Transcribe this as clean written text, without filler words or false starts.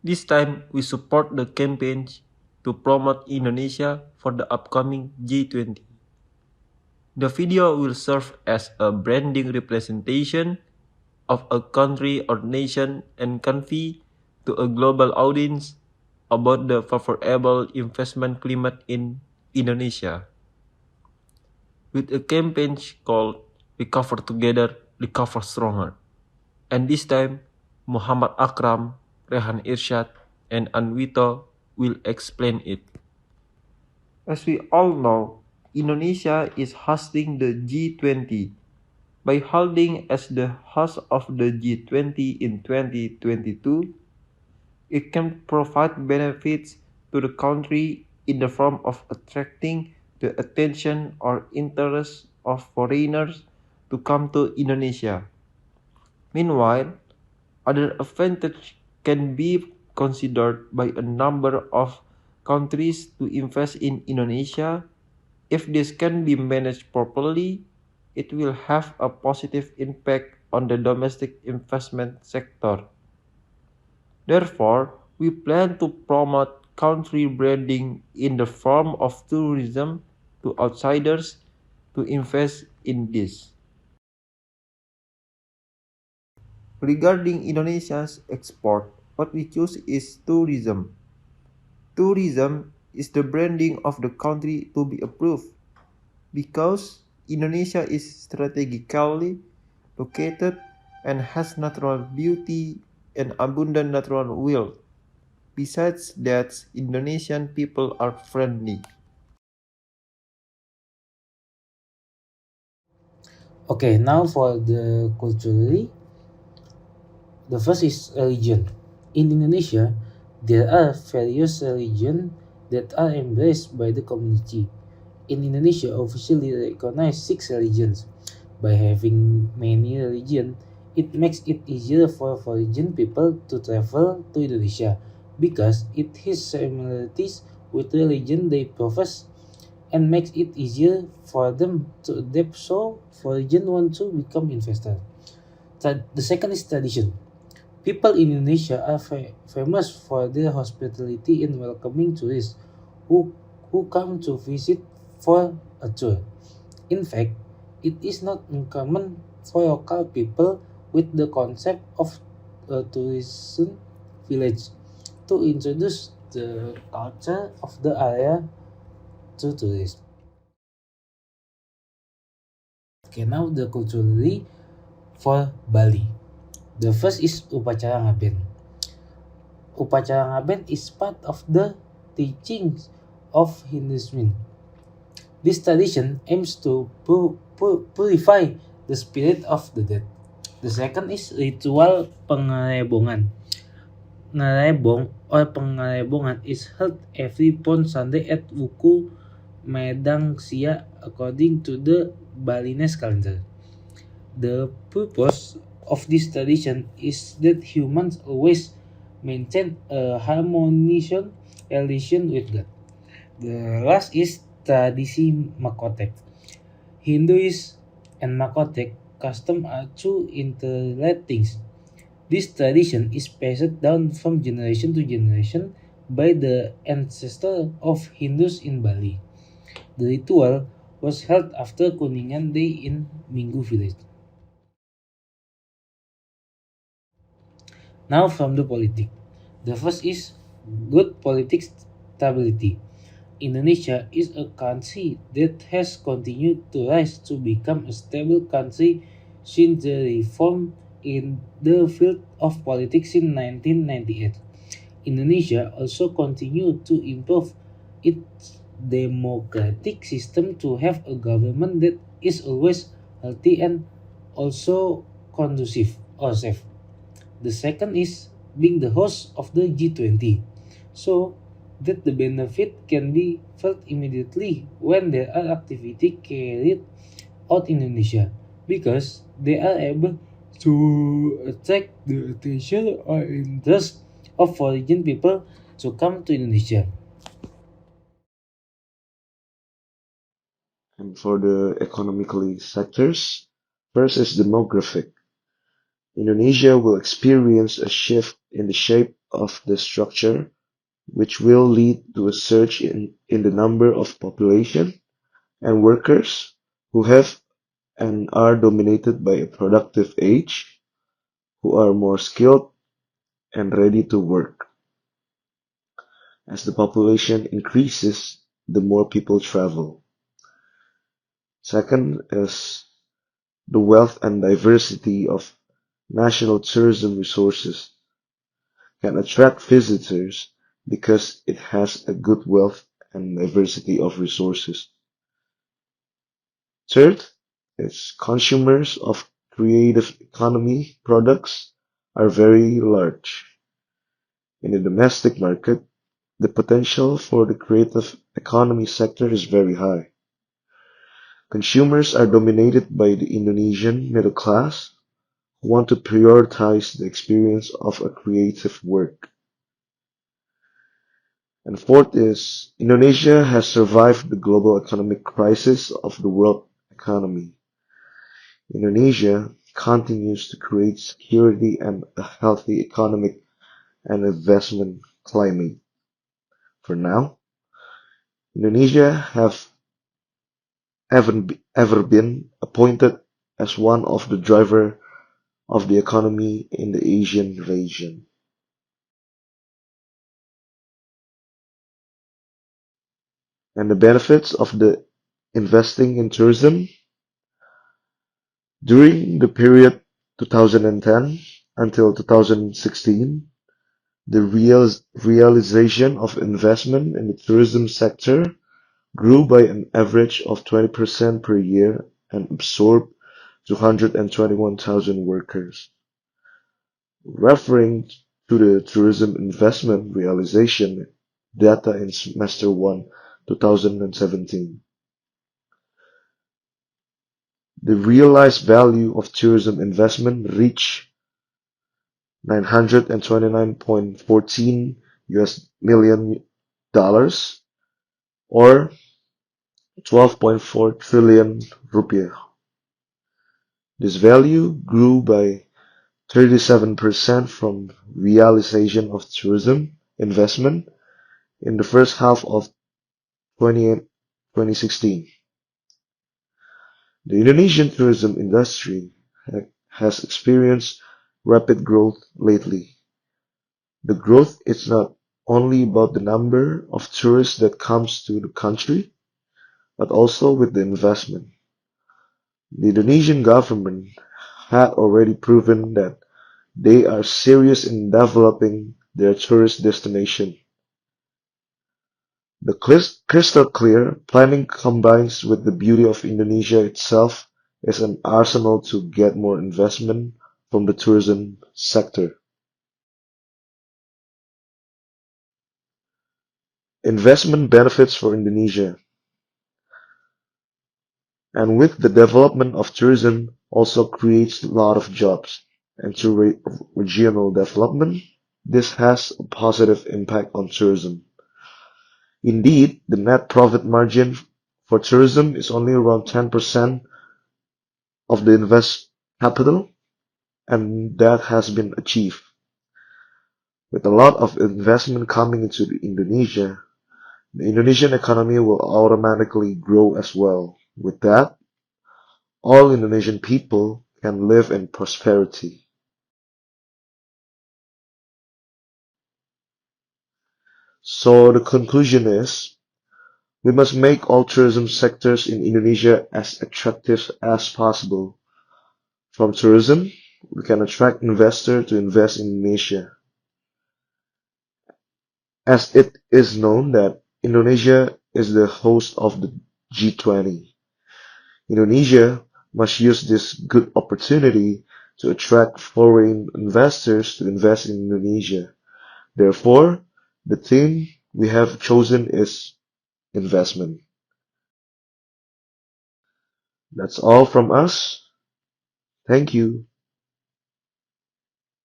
This time, we support the campaigns to promote Indonesia for the upcoming G20. The video will serve as a branding representation of a country or nation and convey to a global audience about the favorable investment climate in Indonesia. With a campaign called Recover Together, Recover Stronger. And this time, Muhammad Akram, Rehan Irsyad, and Anwito will explain it. As we all know, Indonesia is hosting the G20. By holding as the host of the G20 in 2022, it can provide benefits to the country in the form of attracting the attention or interest of foreigners to come to Indonesia. Meanwhile, other advantages can be considered by a number of countries to invest in Indonesia. If this can be managed properly, it will have a positive impact on the domestic investment sector. Therefore, we plan to promote country branding in the form of tourism to outsiders to invest in this. Regarding Indonesia's export, what we choose is tourism. Tourism is the branding of the country to be approved because Indonesia is strategically located and has natural beauty and abundant natural wealth. Besides that, Indonesian people are friendly. Okay, now for the culturally, the first is religion. In Indonesia, there are various religions that are embraced by the community. In Indonesia, officially recognized six religions. By having many religions, it makes it easier for foreign people to travel to Indonesia because it has similarities with religion they profess and makes it easier for them to adapt so foreign want to become investors. The second is tradition. People in Indonesia are famous for their hospitality in welcoming tourists who come to visit for a tour. In fact, it is not uncommon for local people with the concept of a tourism village to introduce the culture of the area to tourists. Okay, now the culturally for Bali. The first is Upacara Ngaben. Upacara Ngaben is part of the teachings of Hinduism. This tradition aims to purify the spirit of the dead. The second is ritual pengarebongan. Ngarebong or pengarebongan is held every Pon Sunday at Wuku Medang Sia according to the Balinese calendar. The purpose of this tradition is that humans always maintain a harmonious relation with God. The last is tradisi Makotek. Hinduism and Makotek custom are two interrelated things. This tradition is passed down from generation to generation by the ancestors of Hindus in Bali. The ritual was held after Kuningan Day in Minggu village. Now from the politics. The first is good politics stability. Indonesia is a country that has continued to rise to become a stable country since the reform in the field of politics in 1998. Indonesia also continued to improve its democratic system to have a government that is always healthy and also conducive or safe. The second is being the host of the G20, so that the benefit can be felt immediately when there are activity carried out in Indonesia because they are able to attract the attention or interest of foreign people to come to Indonesia. And for the economically sectors, first is demographic. Indonesia will experience a shift in the shape of the structure, which will lead to a surge in the number of population and workers who have and are dominated by a productive age, who are more skilled and ready to work. As the population increases, the more people travel. Second is the wealth and diversity of national tourism resources can attract visitors because it has a good wealth and diversity of resources. Third is consumers of creative economy products are very large. In the domestic market, the potential for the creative economy sector is very high. Consumers are dominated by the Indonesian middle class who want to prioritize the experience of a creative work. And fourth is Indonesia has survived the global economic crisis of the world economy. Indonesia continues to create security and a healthy economic and investment climate. For now, Indonesia have ever been appointed as one of the driver of the economy in the Asian region. And the benefits of the investing in tourism during the period 2010 until 2016, the realization of investment in the tourism sector grew by an average of 20% per year and absorbed 221,000 workers. Referring to the tourism investment realization data in semester 1, 2017. The realized value of tourism investment reached $929.14 million or 12.4 trillion rupiah. This value grew by 37% from realization of tourism investment in the first half of 2016. The Indonesian tourism industry has experienced rapid growth lately. The growth is not only about the number of tourists that comes to the country, but also with the investment. The Indonesian government had already proven that they are serious in developing their tourist destination. The crystal clear planning combines with the beauty of Indonesia itself as an arsenal to get more investment from the tourism sector. Investment benefits for Indonesia. And with the development of tourism also creates a lot of jobs. And to regional development, this has a positive impact on tourism. Indeed, the net profit margin for tourism is only around 10% of the invest capital, and that has been achieved. With a lot of investment coming into Indonesia, the Indonesian economy will automatically grow as well. With that, all Indonesian people can live in prosperity. So the conclusion is, we must make all tourism sectors in Indonesia as attractive as possible. From tourism, we can attract investors to invest in Indonesia. As it is known that Indonesia is the host of the G20, Indonesia must use this good opportunity to attract foreign investors to invest in Indonesia. Therefore, the theme we have chosen is investment. That's all from us. Thank you.